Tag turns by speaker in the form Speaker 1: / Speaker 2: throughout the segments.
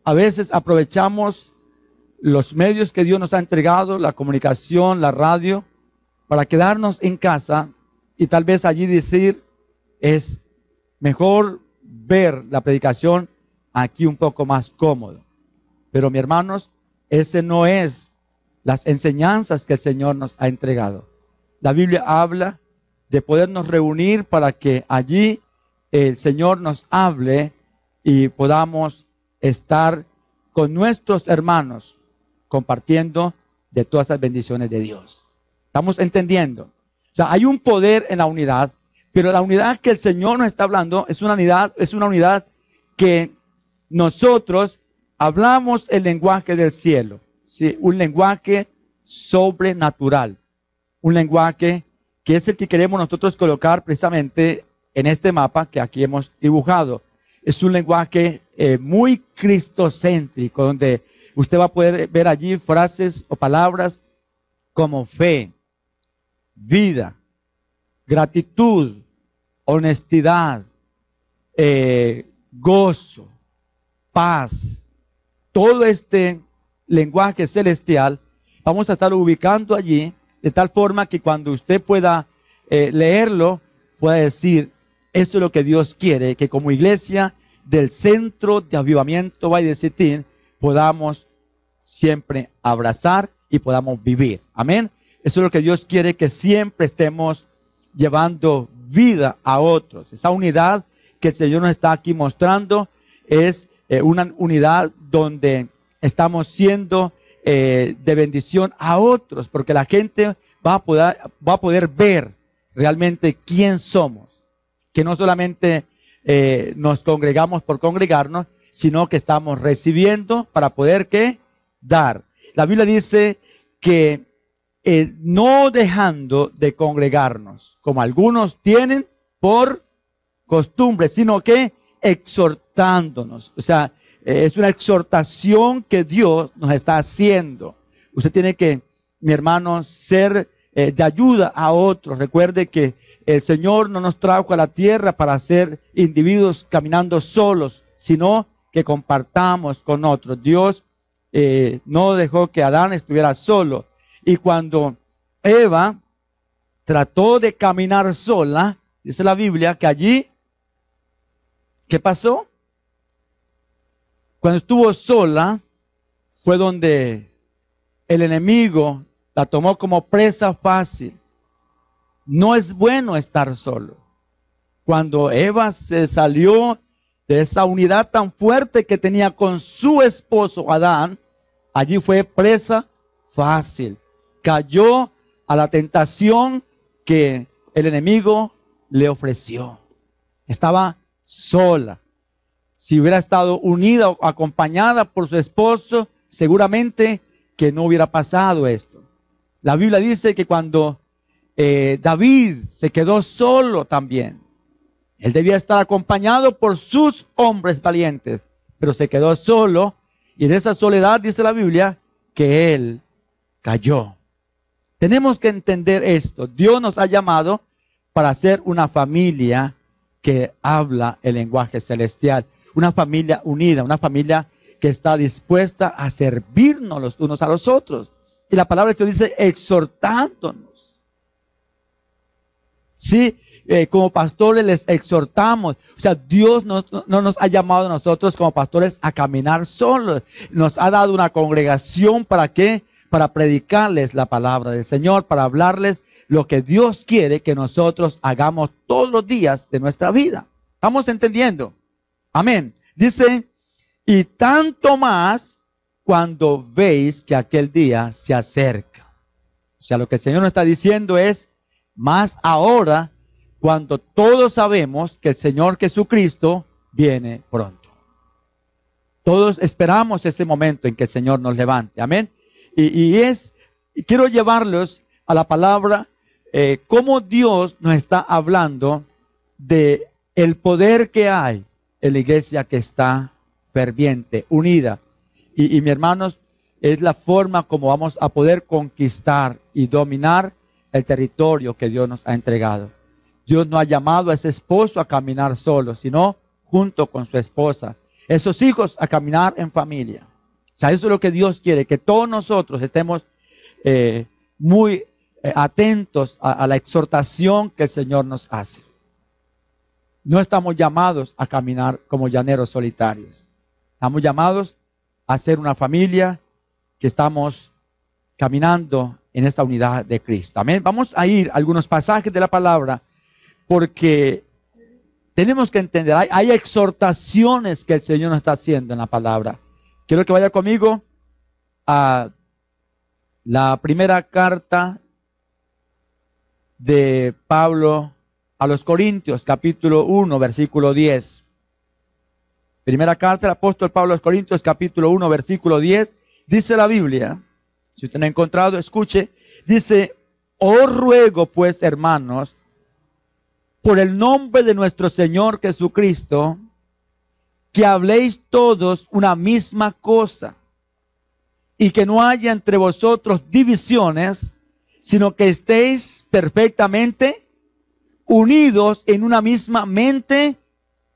Speaker 1: a veces aprovechamos los medios que Dios nos ha entregado, la comunicación, la radio, para quedarnos en casa y tal vez allí decir, es mejor ver la predicación aquí un poco más cómodo. Pero, mis hermanos, ese no es las enseñanzas que el Señor nos ha entregado. La Biblia habla de podernos reunir para que allí el Señor nos hable y podamos estar con nuestros hermanos compartiendo de todas las bendiciones de Dios. ¿Estamos entendiendo? O sea, hay un poder en la unidad, pero la unidad que el Señor nos está hablando es una unidad que nosotros hablamos el lenguaje del cielo, ¿sí? Un lenguaje sobrenatural, un lenguaje que es el que queremos nosotros colocar precisamente en este mapa que aquí hemos dibujado. Es un lenguaje muy cristocéntrico, donde usted va a poder ver allí frases o palabras como fe, vida, gratitud, honestidad, gozo, paz. Todo este lenguaje celestial vamos a estar ubicando allí de tal forma que cuando usted pueda leerlo, pueda decir, eso es lo que Dios quiere, que como iglesia del Centro de Avivamiento Valle de Sitín podamos siempre abrazar y podamos vivir. Amén. Eso es lo que Dios quiere, que siempre estemos llevando vida a otros. Esa unidad que el Señor nos está aquí mostrando es una unidad donde estamos siendo de bendición a otros, porque la gente va a poder ver realmente quién somos, que no solamente nos congregamos por congregarnos, sino que estamos recibiendo para poder ¿qué? Dar. La Biblia dice que no dejando de congregarnos, como algunos tienen por costumbre, sino que exhortándonos. O sea, es una exhortación que Dios nos está haciendo. Usted tiene que, mi hermano, ser de ayuda a otros. Recuerde que el Señor no nos trajo a la tierra para ser individuos caminando solos, sino que compartamos con otros. Dios no dejó que Adán estuviera solo. Y cuando Eva trató de caminar sola, dice la Biblia que allí, ¿qué pasó? Cuando estuvo sola, fue donde el enemigo la tomó como presa fácil. No es bueno estar solo. Cuando Eva se salió de esa unidad tan fuerte que tenía con su esposo Adán, allí fue presa fácil. Cayó a la tentación que el enemigo le ofreció. Estaba sola. Si hubiera estado unida o acompañada por su esposo, seguramente que no hubiera pasado esto. La Biblia dice que cuando David se quedó solo también, él debía estar acompañado por sus hombres valientes, pero se quedó solo, y en esa soledad dice la Biblia que él cayó. Tenemos que entender esto. Dios nos ha llamado para ser una familia que habla el lenguaje celestial, una familia unida, una familia que está dispuesta a servirnos los unos a los otros. Y la palabra de Dios dice exhortándonos. Sí, como pastores les exhortamos. O sea, Dios no nos ha llamado a nosotros como pastores a caminar solos. Nos ha dado una congregación, ¿para qué? Para predicarles la palabra del Señor, para hablarles lo que Dios quiere que nosotros hagamos todos los días de nuestra vida. ¿Estamos entendiendo? Amén. Dice, y tanto más cuando veis que aquel día se acerca. O sea, lo que el Señor nos está diciendo es, más ahora, cuando todos sabemos que el Señor Jesucristo viene pronto. Todos esperamos ese momento en que el Señor nos levante. Amén. Y quiero llevarlos a la palabra, cómo Dios nos está hablando de el poder que hay en la iglesia que está ferviente, unida. Y mis hermanos, es la forma como vamos a poder conquistar y dominar el territorio que Dios nos ha entregado. Dios no ha llamado a ese esposo a caminar solo, sino junto con su esposa. esos hijos a caminar en familia. O sea, eso es lo que Dios quiere, que todos nosotros estemos muy atentos a la exhortación que el Señor nos hace. No estamos llamados a caminar como llaneros solitarios. Estamos llamados a ser una familia que estamos caminando en esta unidad de Cristo. Amén. Vamos a ir a algunos pasajes de la palabra porque tenemos que entender, hay exhortaciones que el Señor nos está haciendo en la palabra. Quiero que vaya conmigo a la primera carta de Pablo a los Corintios, capítulo 1, versículo 10. Primera carta del apóstol Pablo a los Corintios, capítulo 1, versículo 10. Dice la Biblia, si usted no ha encontrado, escuche. Dice, os ruego pues, hermanos, por el nombre de nuestro Señor Jesucristo, que habléis todos una misma cosa, y que no haya entre vosotros divisiones, sino que estéis perfectamente unidos en una misma mente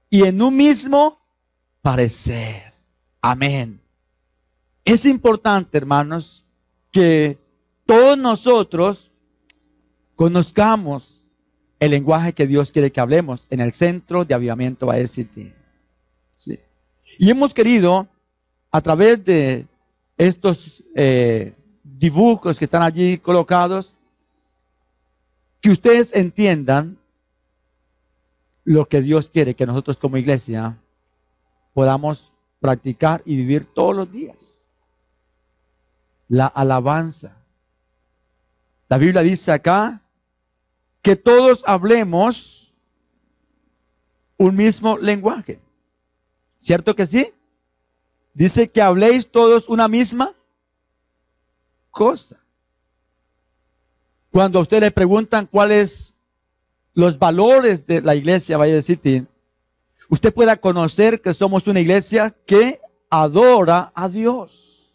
Speaker 1: y en un mismo parecer. Amén. Es importante, hermanos, que todos nosotros conozcamos el lenguaje que Dios quiere que hablemos en el Centro de Avivamiento Valle City. Sí. Y hemos querido, a través de estos dibujos que están allí colocados, que ustedes entiendan lo que Dios quiere que nosotros como iglesia podamos practicar y vivir todos los días. La alabanza. La Biblia dice acá que todos hablemos un mismo lenguaje. ¿Cierto que sí? Dice que habléis todos una misma cosa. Cuando a usted le preguntan cuáles los valores de la iglesia Valle City, usted pueda conocer que somos una iglesia que adora a Dios.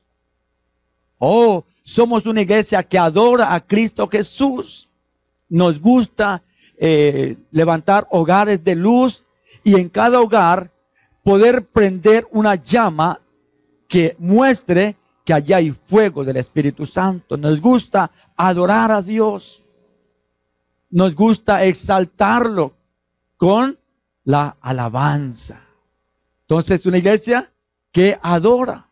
Speaker 1: Oh, somos una iglesia que adora a Cristo Jesús. Nos gusta levantar hogares de luz y en cada hogar poder prender una llama que muestre que allá hay fuego del Espíritu Santo. Nos gusta adorar a Dios. Nos gusta exaltarlo con la alabanza. Entonces, una iglesia que adora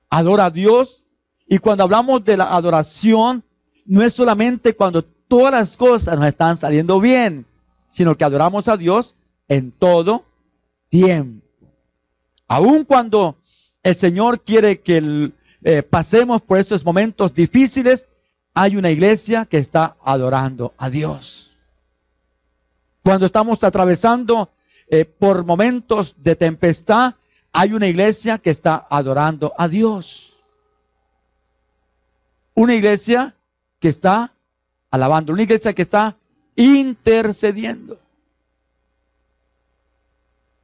Speaker 1: a Dios. Y cuando hablamos de la adoración, no es solamente cuando todas las cosas nos están saliendo bien, sino que adoramos a Dios en todo tiempo. Aun cuando el Señor quiere que pasemos por esos momentos difíciles, hay una iglesia que está adorando a Dios. Cuando estamos atravesando por momentos de tempestad, hay una iglesia que está adorando a Dios. Una iglesia que está alabando, una iglesia que está intercediendo.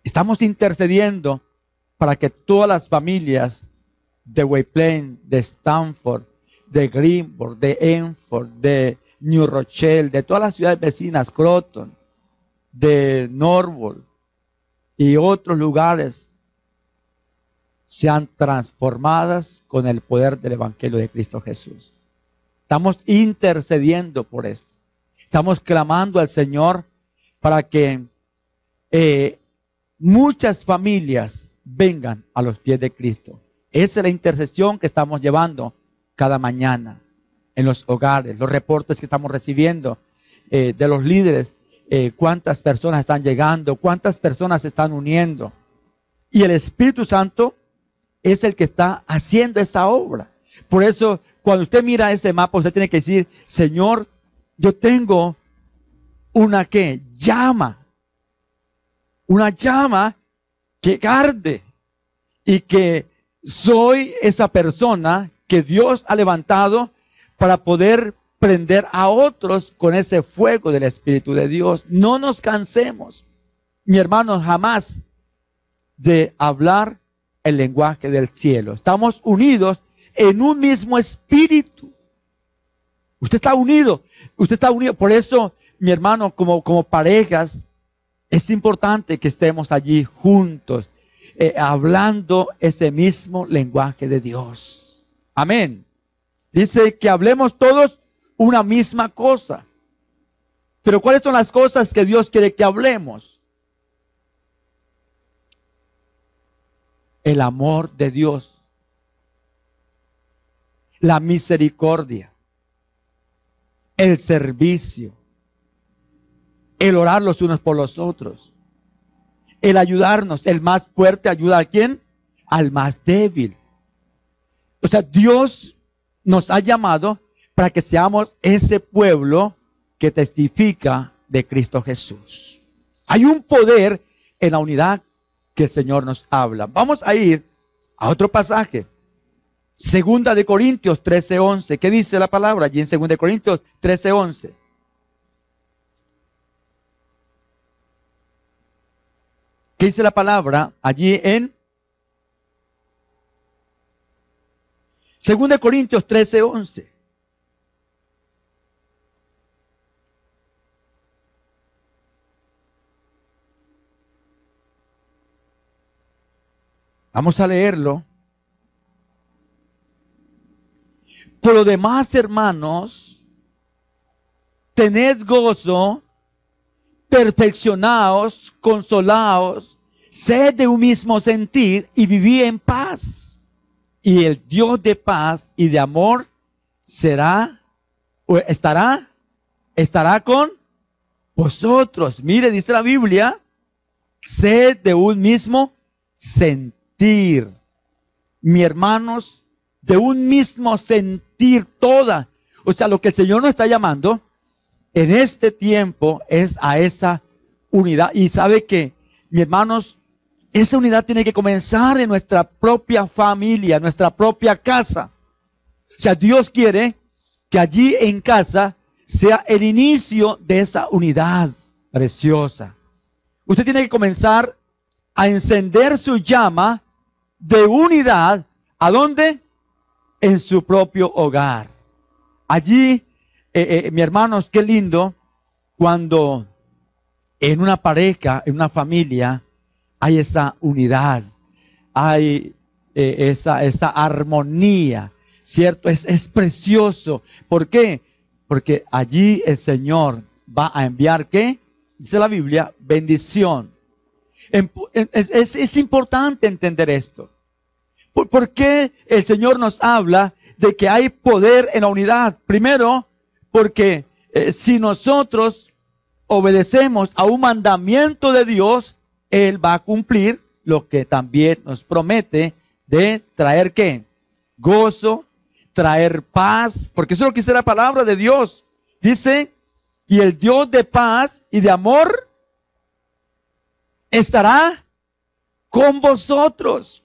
Speaker 1: Estamos intercediendo para que todas las familias de Wayplain, de Stanford, de Greenport, de Enfield, de New Rochelle, de todas las ciudades vecinas, Croton, de Norfolk y otros lugares, sean transformadas con el poder del Evangelio de Cristo Jesús. Estamos intercediendo por esto. Estamos clamando al Señor para que muchas familias vengan a los pies de Cristo. Esa es la intercesión que estamos llevando cada mañana en los hogares, los reportes que estamos recibiendo de los líderes, cuántas personas están llegando, cuántas personas se están uniendo. Y el Espíritu Santo es el que está haciendo esa obra. Por eso, cuando usted mira ese mapa, usted tiene que decir, Señor, yo tengo una llama que arde, y que soy esa persona que Dios ha levantado para poder prender a otros con ese fuego del Espíritu de Dios. No nos cansemos, mi hermano, jamás de hablar el lenguaje del cielo. Estamos unidos en un mismo espíritu. Usted está unido. Por eso, mi hermano, como parejas, es importante que estemos allí juntos. hablando ese mismo lenguaje de Dios. Amén. Dice que hablemos todos una misma cosa. Pero ¿cuáles son las cosas que Dios quiere que hablemos? El amor de Dios, la misericordia, el servicio, el orar los unos por los otros, el ayudarnos. El más fuerte ayuda a ¿quién? Al más débil. O sea, Dios nos ha llamado para que seamos ese pueblo que testifica de Cristo Jesús. Hay un poder en la unidad que el Señor nos habla. Vamos a ir a otro pasaje. Segunda de Corintios 13:11. ¿Qué dice la palabra allí en Segunda de Corintios 13:11? ¿Qué dice la palabra allí en Segunda de Corintios 13:11? Vamos a leerlo. Por lo demás, hermanos, tened gozo, perfeccionaos, consolaos, sed de un mismo sentir y vivid en paz. Y el Dios de paz y de amor estará con vosotros. Mire, dice la Biblia, sed de un mismo sentir. Mi hermanos, de un mismo sentir toda. O sea, lo que el Señor nos está llamando en este tiempo es a esa unidad. Y sabe que, mi hermanos, esa unidad tiene que comenzar en nuestra propia familia, nuestra propia casa. O sea, Dios quiere que allí en casa sea el inicio de esa unidad preciosa. Usted tiene que comenzar a encender su llama de unidad. ¿A dónde? En su propio hogar. Allí, mi hermanos, qué lindo cuando en una pareja, en una familia, hay esa unidad, hay esa armonía, ¿cierto? Es precioso. ¿Por qué? Porque allí el Señor va a enviar, ¿qué? Dice la Biblia, bendición. Es importante entender esto. ¿Por qué el Señor nos habla de que hay poder en la unidad? Primero, porque si nosotros obedecemos a un mandamiento de Dios, Él va a cumplir lo que también nos promete de traer ¿qué? Gozo, traer paz, porque eso es lo que dice la palabra de Dios. Dice, y el Dios de paz y de amor estará con vosotros.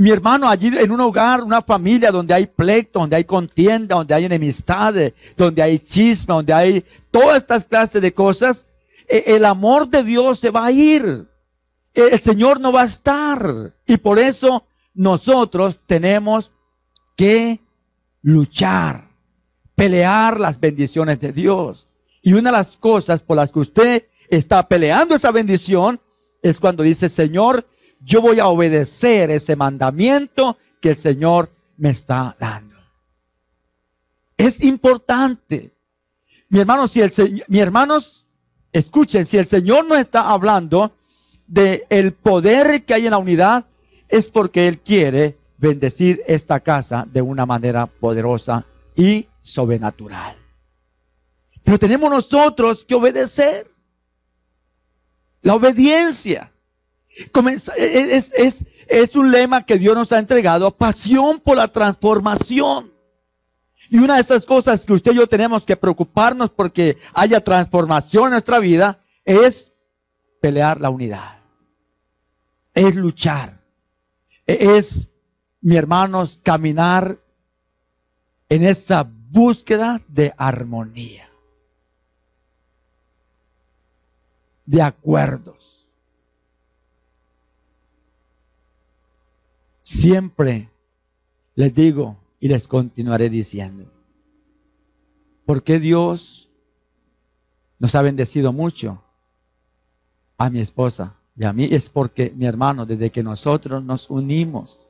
Speaker 1: Mi hermano, allí en un hogar, una familia donde hay pleito, donde hay contienda, donde hay enemistades, donde hay chisme, donde hay todas estas clases de cosas, el amor de Dios se va a ir. El Señor no va a estar. Y por eso nosotros tenemos que luchar, pelear las bendiciones de Dios. Y una de las cosas por las que usted está peleando esa bendición es cuando dice, Señor, yo voy a obedecer ese mandamiento que el Señor me está dando. Es importante. Mi hermanos, escuchen, si el Señor no está hablando del poder que hay en la unidad, es porque Él quiere bendecir esta casa de una manera poderosa y sobrenatural. Pero tenemos nosotros que obedecer. La obediencia. Es un lema que Dios nos ha entregado, pasión por la transformación. Y una de esas cosas que usted y yo tenemos que preocuparnos porque haya transformación en nuestra vida es pelear la unidad. Es luchar. Es, mi hermanos, caminar en esa búsqueda de armonía, de acuerdos. Siempre les digo y les continuaré diciendo, ¿por qué Dios nos ha bendecido mucho? A mi esposa Y a mí es porque, mi hermano, desde que nosotros nos unimos,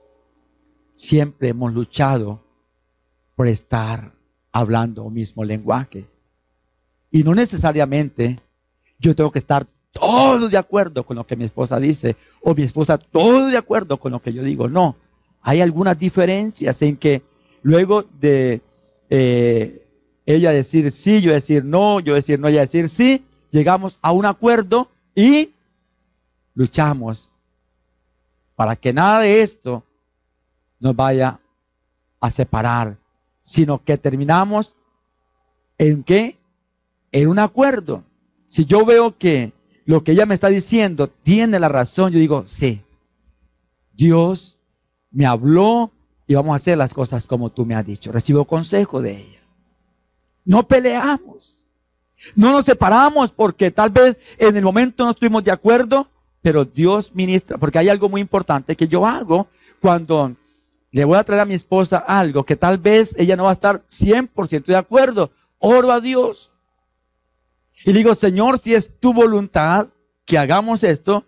Speaker 1: siempre hemos luchado por estar hablando el mismo lenguaje. Y no necesariamente yo tengo que estar todo de acuerdo con lo que mi esposa dice, o mi esposa todo de acuerdo con lo que yo digo. No, hay algunas diferencias en que luego de ella decir sí, yo decir no, yo decir no, ella decir sí, llegamos a un acuerdo y luchamos para que nada de esto nos vaya a separar, sino que terminamos ¿en qué? En un acuerdo. Si yo veo que lo que ella me está diciendo tiene la razón, yo digo, sí, Dios me habló y vamos a hacer las cosas como tú me has dicho. Recibo consejo de ella. No peleamos, no nos separamos porque tal vez en el momento no estuvimos de acuerdo, pero Dios ministra, porque hay algo muy importante que yo hago cuando le voy a traer a mi esposa algo que tal vez ella no va a estar 100% de acuerdo. Oro a Dios y digo, Señor, si es tu voluntad que hagamos esto,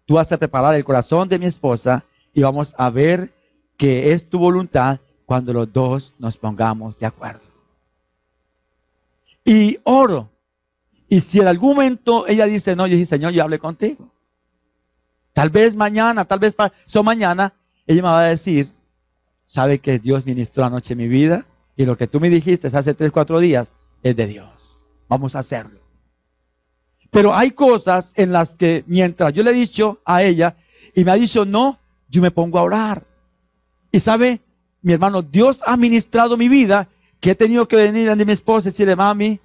Speaker 1: tú vas a preparar el corazón de mi esposa y vamos a ver que es tu voluntad cuando los dos nos pongamos de acuerdo. Y oro. Y si en algún momento ella dice, no, yo dije, Señor, yo hablé contigo. Tal vez mañana, tal vez pasó mañana, ella me va a decir, sabe que Dios ministró anoche mi vida y lo que tú me dijiste hace 3, 4 días es de Dios. Vamos a hacerlo. Pero hay cosas en las que mientras yo le he dicho a ella y me ha dicho no, yo me pongo a orar. Y sabe, mi hermano, Dios ha ministrado mi vida, que he tenido que venir ante mi esposa y decirle, mami,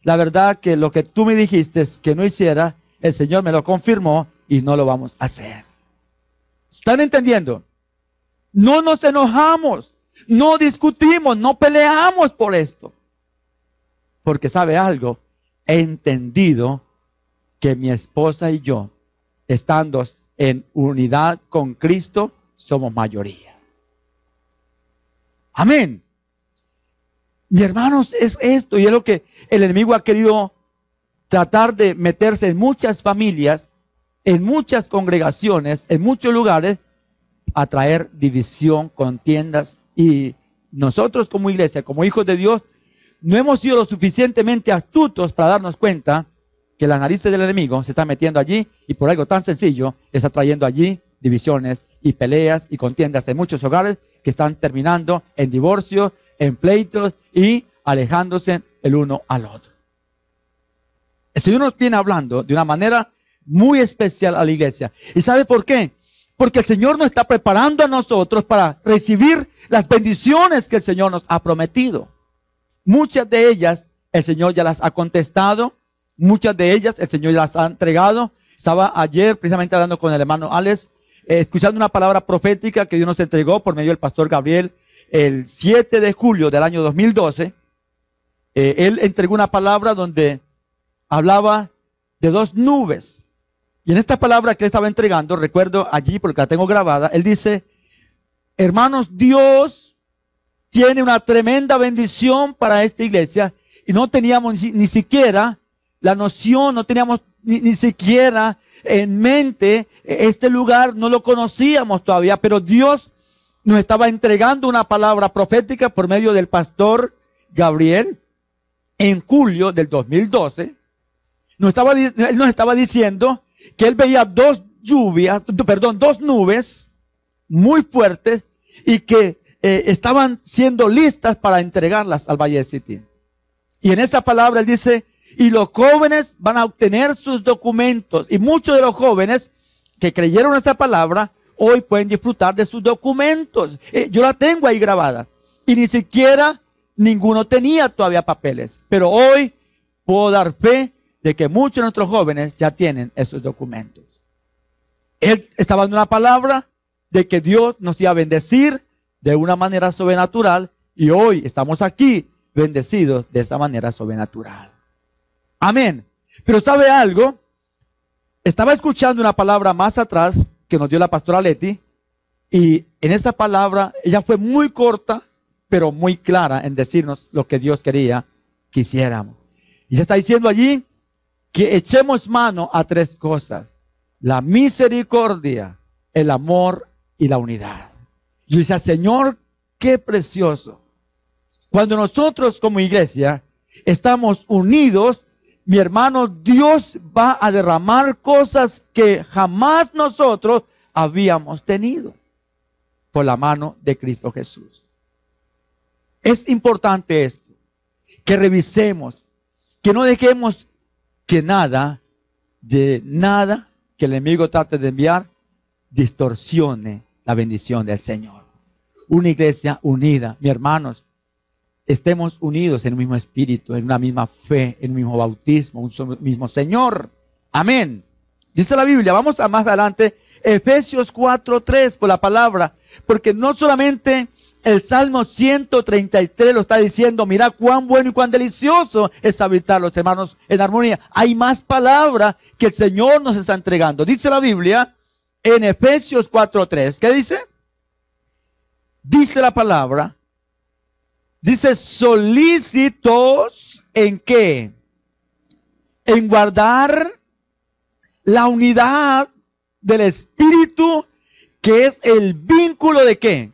Speaker 1: la verdad que lo que tú me dijiste que no hiciera, el Señor me lo confirmó y no lo vamos a hacer. ¿Están entendiendo? No nos enojamos, no discutimos, no peleamos por esto. Porque sabe algo, he entendido que mi esposa y yo, estando en unidad con Cristo, somos mayoría. Amén. Mi hermanos, es esto y es lo que el enemigo ha querido tratar de meterse en muchas familias, en muchas congregaciones, en muchos lugares, a traer división, contiendas. Y nosotros como iglesia, como hijos de Dios, no hemos sido lo suficientemente astutos para darnos cuenta que las narices del enemigo se están metiendo allí y por algo tan sencillo está trayendo allí divisiones y peleas y contiendas en muchos hogares que están terminando en divorcio, en pleitos y alejándose el uno al otro. El Señor nos viene hablando de una manera muy especial a la iglesia. ¿Y sabe por qué? Porque el Señor nos está preparando a nosotros para recibir las bendiciones que el Señor nos ha prometido. Muchas de ellas el Señor ya las ha contestado, muchas de ellas el Señor ya las ha entregado. Estaba ayer precisamente hablando con el hermano Alex, escuchando una palabra profética que Dios nos entregó por medio del pastor Gabriel el 7 de julio del año 2012. Él entregó una palabra donde hablaba de 2 nubes. Y en esta palabra que él estaba entregando, recuerdo allí porque la tengo grabada, él dice, hermanos, Dios tiene una tremenda bendición para esta iglesia y no teníamos ni siquiera la noción, no teníamos ni siquiera en mente este lugar, no lo conocíamos todavía, pero Dios nos estaba entregando una palabra profética por medio del pastor Gabriel en julio del 2012. Él nos estaba diciendo que él veía 2 nubes muy fuertes y que estaban siendo listas para entregarlas al Valle de Sittim. Y en esa palabra él dice, y los jóvenes van a obtener sus documentos. Y muchos de los jóvenes que creyeron esa palabra, hoy pueden disfrutar de sus documentos. Yo la tengo ahí grabada. Y ni siquiera ninguno tenía todavía papeles. Pero hoy puedo dar fe de que muchos de nuestros jóvenes ya tienen esos documentos. Él estaba dando una palabra de que Dios nos iba a bendecir de una manera sobrenatural y hoy estamos aquí bendecidos de esa manera sobrenatural. Amén. Pero ¿sabe algo? Estaba escuchando una palabra más atrás que nos dio la pastora Leti y en esa palabra ella fue muy corta pero muy clara en decirnos lo que Dios quería que hiciéramos. Y ella está diciendo allí que echemos mano a 3 cosas. la misericordia, el amor y la unidad. Yo decía, Señor, qué precioso. Cuando nosotros como iglesia estamos unidos, mi hermano, Dios va a derramar cosas que jamás nosotros habíamos tenido por la mano de Cristo Jesús. Es importante esto, que revisemos, que no dejemos que nada que el enemigo trate de enviar distorsione la bendición del Señor. Una iglesia unida, mis hermanos, estemos unidos en un mismo espíritu, en una misma fe, en un mismo bautismo, un mismo Señor. Amén. Dice la Biblia, vamos a más adelante, Efesios 4:3 por la palabra, porque no solamente el Salmo 133 lo está diciendo, mira cuán bueno y cuán delicioso es habitar los hermanos en armonía. Hay más palabra que el Señor nos está entregando. Dice la Biblia en Efesios 4:3, ¿qué dice? Dice la palabra, dice solícitos en qué? En guardar la unidad del Espíritu, que es el vínculo de qué?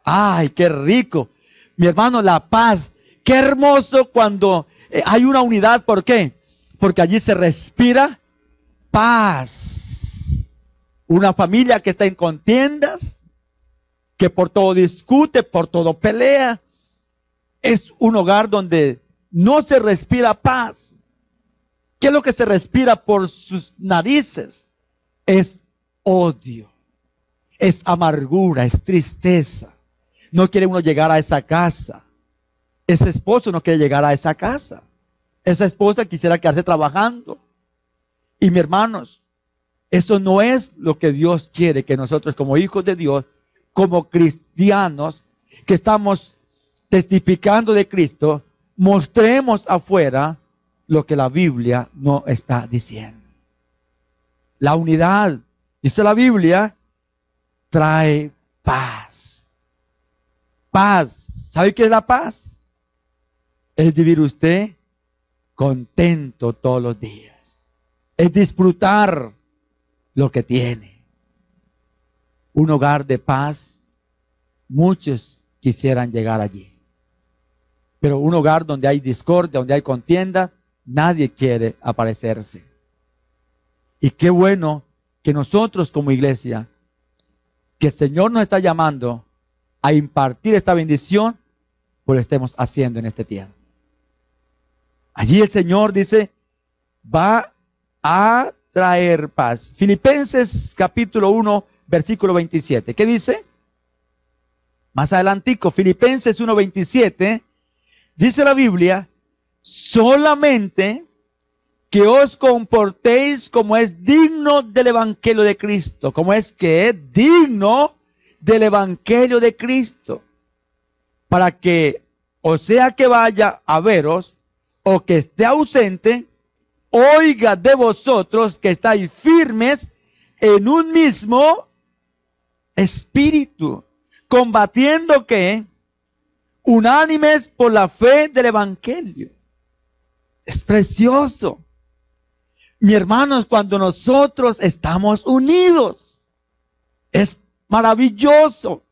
Speaker 1: ¡Ay, qué rico! Mi hermano, la paz. Qué hermoso cuando hay una unidad. ¿Por qué? Porque allí se respira paz. Una familia que está en contiendas, que por todo discute, por todo pelea, es un hogar donde no se respira paz. ¿Qué es lo que se respira por sus narices? Es odio, es amargura, es tristeza. No quiere uno llegar a esa casa. Ese esposo no quiere llegar a esa casa. Esa esposa quisiera quedarse trabajando. Y mis hermanos, eso no es lo que Dios quiere que nosotros como hijos de Dios, como cristianos, que estamos testificando de Cristo, mostremos afuera lo que la Biblia no está diciendo. La unidad, dice la Biblia, trae paz. Paz. ¿Sabe qué es la paz? Es vivir usted contento todos los días. Es disfrutar lo que tiene. Un hogar de paz, muchos quisieran llegar allí. Pero un hogar donde hay discordia, donde hay contienda, nadie quiere aparecerse. Y qué bueno que nosotros como iglesia, que el Señor nos está llamando a impartir esta bendición, pues lo estemos haciendo en este tiempo. Allí el Señor dice, va a traer paz. Filipenses capítulo 1, versículo 27. ¿Qué dice? Más adelantico, Filipenses 1, 27, dice la Biblia, solamente que os comportéis como es digno del Evangelio de Cristo, como es que es digno del Evangelio de Cristo, para que, o sea que vaya a veros, o que esté ausente, oiga de vosotros que estáis firmes en un mismo espíritu, combatiendo que unánimes por la fe del Evangelio. Es precioso. Mi hermanos, cuando nosotros estamos unidos, es maravilloso.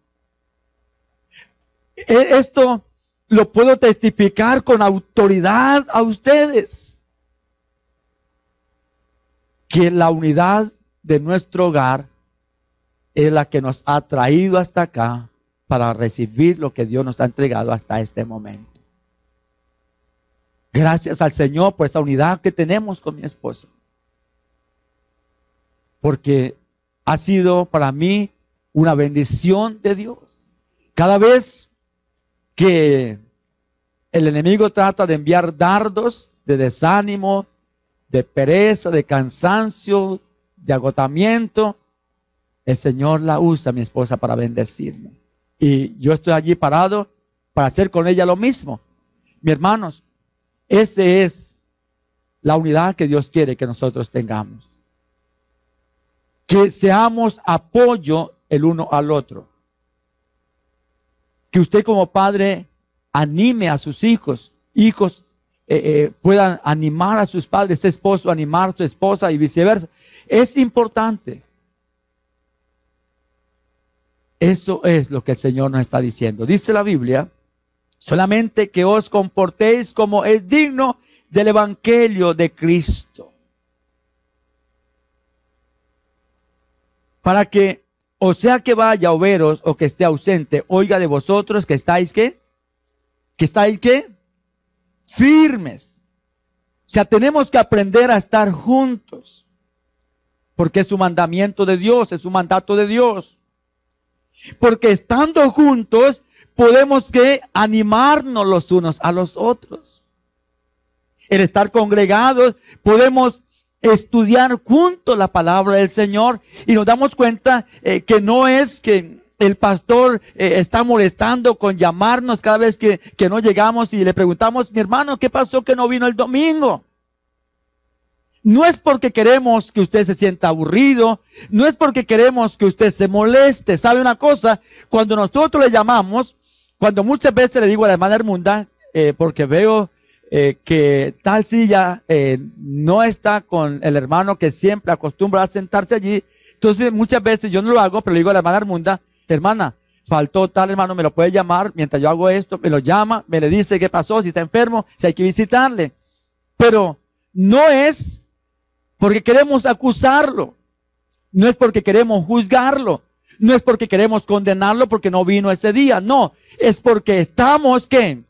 Speaker 1: Esto lo puedo testificar con autoridad a ustedes. Que la unidad de nuestro hogar es la que nos ha traído hasta acá para recibir lo que Dios nos ha entregado hasta este momento. Gracias al Señor por esa unidad que tenemos con mi esposa. Porque ha sido para mí una bendición de Dios. Cada vez que el enemigo trata de enviar dardos de desánimo, de pereza, de cansancio, de agotamiento, el Señor la usa, mi esposa, para bendecirme. Y yo estoy allí parado para hacer con ella lo mismo. Mis hermanos, esa es la unidad que Dios quiere que nosotros tengamos. Que seamos apoyo el uno al otro. Que usted como padre anime a sus hijos, puedan animar a sus padres, ese esposo animar a su esposa y viceversa. Es importante. Eso es lo que el Señor nos está diciendo. Dice la Biblia, solamente que os comportéis como es digno del Evangelio de Cristo. Para que, o sea que vaya o veros o que esté ausente, oiga de vosotros que estáis ¿qué? Que estáis ¿qué? Firmes. O sea, tenemos que aprender a estar juntos. Porque es un mandamiento de Dios, es un mandato de Dios. Porque estando juntos podemos que animarnos los unos a los otros. El estar congregados podemos estudiar juntos la palabra del Señor y nos damos cuenta que no es que el pastor está molestando con llamarnos cada vez que no llegamos y le preguntamos, mi hermano, ¿qué pasó que no vino el domingo? No es porque queremos que usted se sienta aburrido, no es porque queremos que usted se moleste. ¿Sabe una cosa? Cuando nosotros le llamamos, cuando muchas veces le digo a la hermana Hermunda, porque veo que tal silla no está con el hermano que siempre acostumbra a sentarse allí, entonces muchas veces yo no lo hago, pero le digo a la hermana Hermunda, hermana, faltó tal hermano, me lo puede llamar, mientras yo hago esto, me lo llama, me le dice qué pasó, si está enfermo, si hay que visitarle. Pero no es porque queremos acusarlo, no es porque queremos juzgarlo, no es porque queremos condenarlo porque no vino ese día, no, es porque estamos, ¿qué?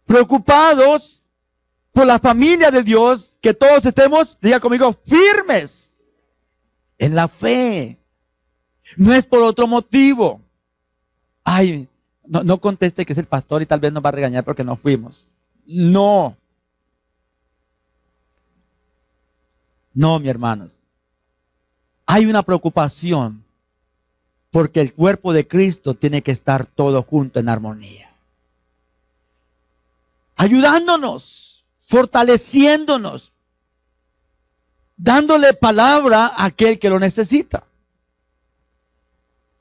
Speaker 1: Preocupados por la familia de Dios, que todos estemos, diga conmigo, firmes en la fe. No es por otro motivo. Ay, no conteste que es el pastor y tal vez nos va a regañar porque no fuimos. No. No, mis hermanos. Hay una preocupación porque el cuerpo de Cristo tiene que estar todo junto en armonía. Ayudándonos, fortaleciéndonos, dándole palabra a aquel que lo necesita.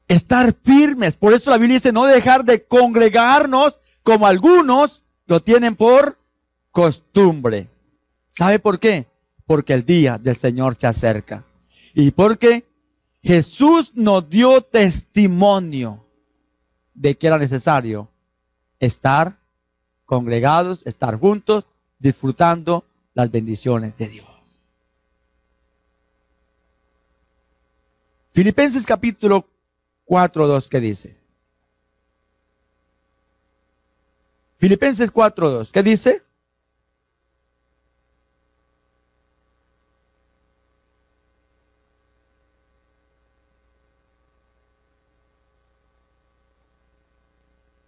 Speaker 1: Estar firmes. Por eso la Biblia dice no dejar de congregarnos como algunos lo tienen por costumbre. ¿Sabe por qué? Porque el día del Señor se acerca. Y porque Jesús nos dio testimonio de que era necesario estar congregados, estar juntos, disfrutando las bendiciones de Dios. Filipenses capítulo 4:2, ¿qué dice? Filipenses 4:2, ¿qué dice?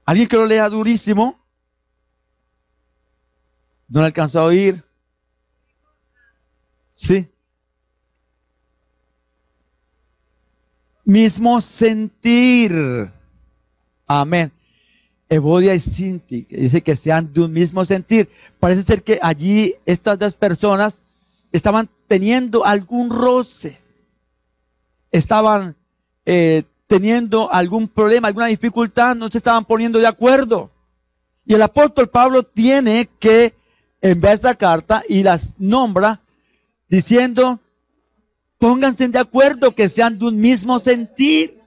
Speaker 1: ¿Alguien que lo lea durísimo? ¿No le alcanzó a oír? Sí. Mismo sentir. Amén. Evodia y Cinti, que dice que sean de un mismo sentir. Parece ser que allí estas dos personas estaban teniendo algún roce. Estaban teniendo algún problema, alguna dificultad, no se estaban poniendo de acuerdo. Y el apóstol Pablo tiene que enviar esta carta y las nombra diciendo, pónganse de acuerdo, que sean de un mismo sentir,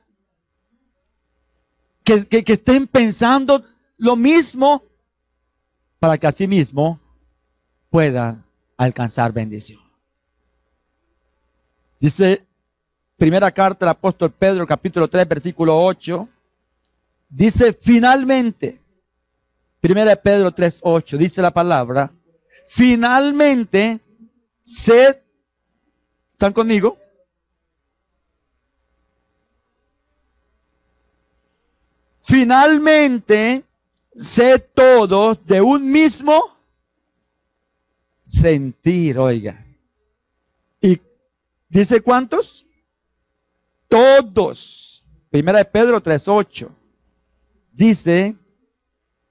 Speaker 1: que estén pensando lo mismo, para que así mismo puedan alcanzar bendición. Dice primera carta del apóstol Pedro, capítulo 3, versículo 8, dice finalmente, primera de Pedro 3, 8, dice la palabra, finalmente, sed, ¿están conmigo? Finalmente, sed todos de un mismo sentir, oiga. ¿Y dice cuántos? Todos. Primera de Pedro 3:8. Dice,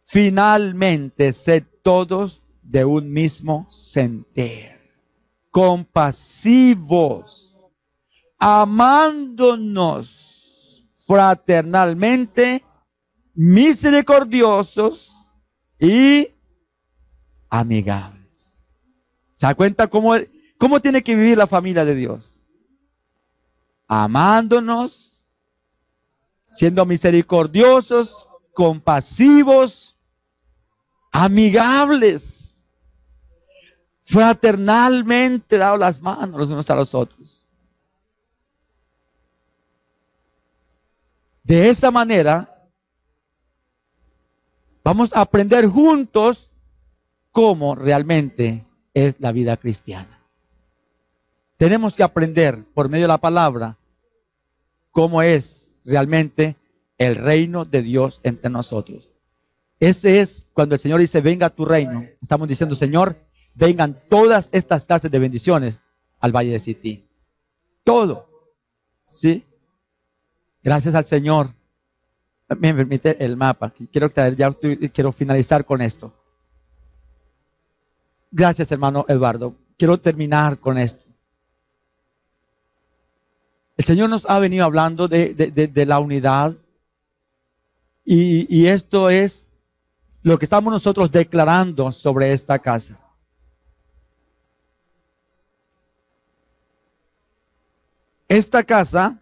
Speaker 1: finalmente, sed todos de un mismo sentir. Compasivos, amándonos fraternalmente, misericordiosos y amigables. ¿Se da cuenta cómo tiene que vivir la familia de Dios? Amándonos, siendo misericordiosos, compasivos, amigables, fraternalmente dados las manos los unos a los otros. De esa manera, vamos a aprender juntos cómo realmente es la vida cristiana. Tenemos que aprender por medio de la palabra cómo es realmente el reino de Dios entre nosotros. Ese es cuando el Señor dice, venga tu reino. Estamos diciendo, Señor, vengan todas estas clases de bendiciones al Valle de Sití. Todo. ¿Sí? Gracias al Señor. Me permite el mapa. Quiero finalizar con esto. Gracias, hermano Eduardo. Quiero terminar con esto. El Señor nos ha venido hablando de la unidad. Y esto es lo que estamos nosotros declarando sobre esta casa. Esta casa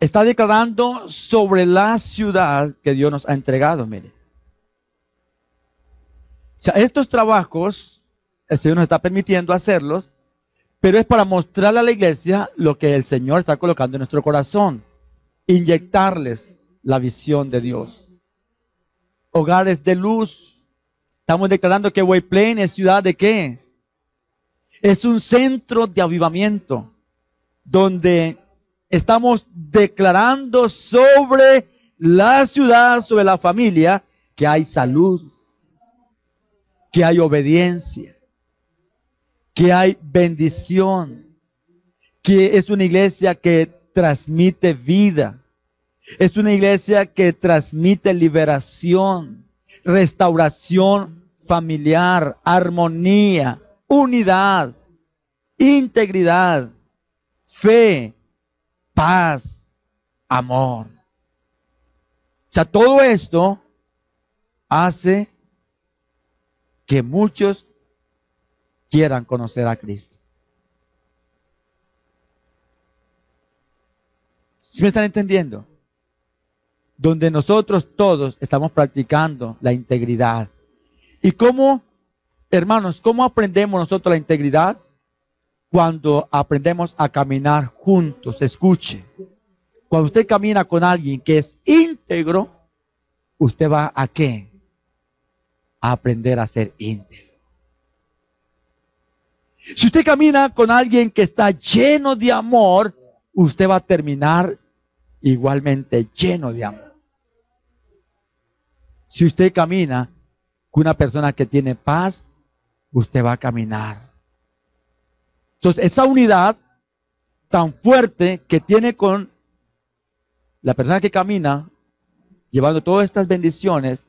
Speaker 1: está declarando sobre la ciudad que Dios nos ha entregado, mire. O sea, estos trabajos, el Señor nos está permitiendo hacerlos, pero es para mostrarle a la iglesia lo que el Señor está colocando en nuestro corazón. Inyectarles la visión de Dios. Hogares de luz. Estamos declarando que Way Plain es ciudad de ¿qué? Es un centro de avivamiento, donde estamos declarando sobre la ciudad, sobre la familia, que hay salud, que hay obediencia, que hay bendición, que es una iglesia que transmite vida, es una iglesia que transmite liberación, restauración familiar, armonía, unidad, integridad, fe, paz, amor. O sea, todo esto hace que muchos quieran conocer a Cristo. ¿Sí me están entendiendo? Donde nosotros todos estamos practicando la integridad. ¿Y cómo, hermanos, cómo aprendemos nosotros la integridad? Cuando aprendemos a caminar juntos. Escuche, cuando usted camina con alguien que es íntegro, usted va ¿a qué? A aprender a ser íntegro. Si usted camina con alguien que está lleno de amor, usted va a terminar igualmente lleno de amor. Si usted camina con una persona que tiene paz, usted va a caminar. Entonces, esa unidad tan fuerte que tiene con la persona que camina, llevando todas estas bendiciones.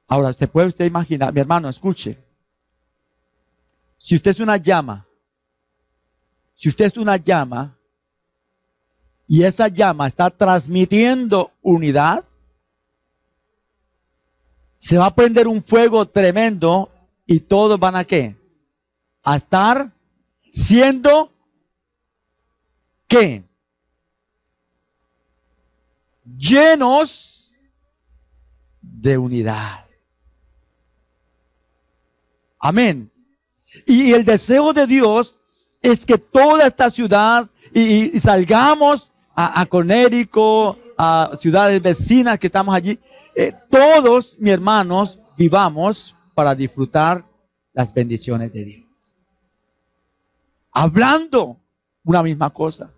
Speaker 1: Ahora, ¿se puede usted imaginar? Mi hermano, escuche. Si usted es una llama, y esa llama está transmitiendo unidad, se va a prender un fuego tremendo y todos van a ¿qué? A estar siendo ¿qué? Llenos de unidad. Amén. Y el deseo de Dios es que toda esta ciudad y salgamos a Conérico, a ciudades vecinas que estamos allí, todos, mis hermanos, vivamos para disfrutar las bendiciones de Dios. Hablando una misma cosa.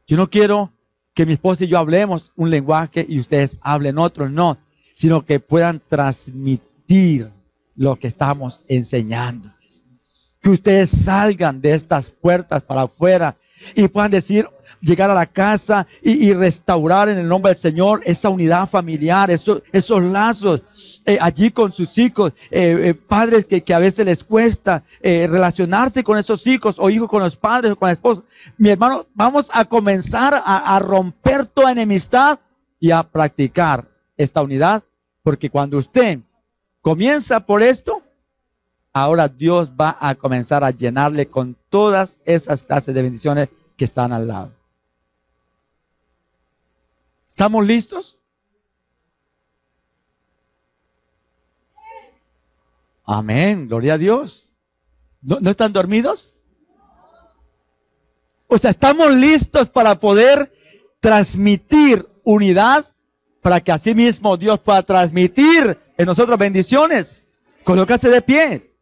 Speaker 1: Yo no quiero que mi esposa y yo hablemos un lenguaje y ustedes hablen otro, no, sino que puedan transmitir lo que estamos enseñando. Que ustedes salgan de estas puertas para afuera y puedan decir, llegar a la casa y restaurar en el nombre del Señor esa unidad familiar, esos lazos allí con sus hijos, padres que a veces les cuesta relacionarse con esos hijos, o hijos con los padres o con la esposa. Mi hermano, vamos a comenzar a romper toda enemistad y a practicar esta unidad, porque cuando usted comienza por esto, ahora Dios va a comenzar a llenarle con todas esas clases de bendiciones que están al lado. ¿Estamos listos? Amén, gloria a Dios. ¿No están dormidos? O sea, estamos listos para poder transmitir unidad, para que así mismo Dios pueda transmitir en nosotros bendiciones. Colócase de pie.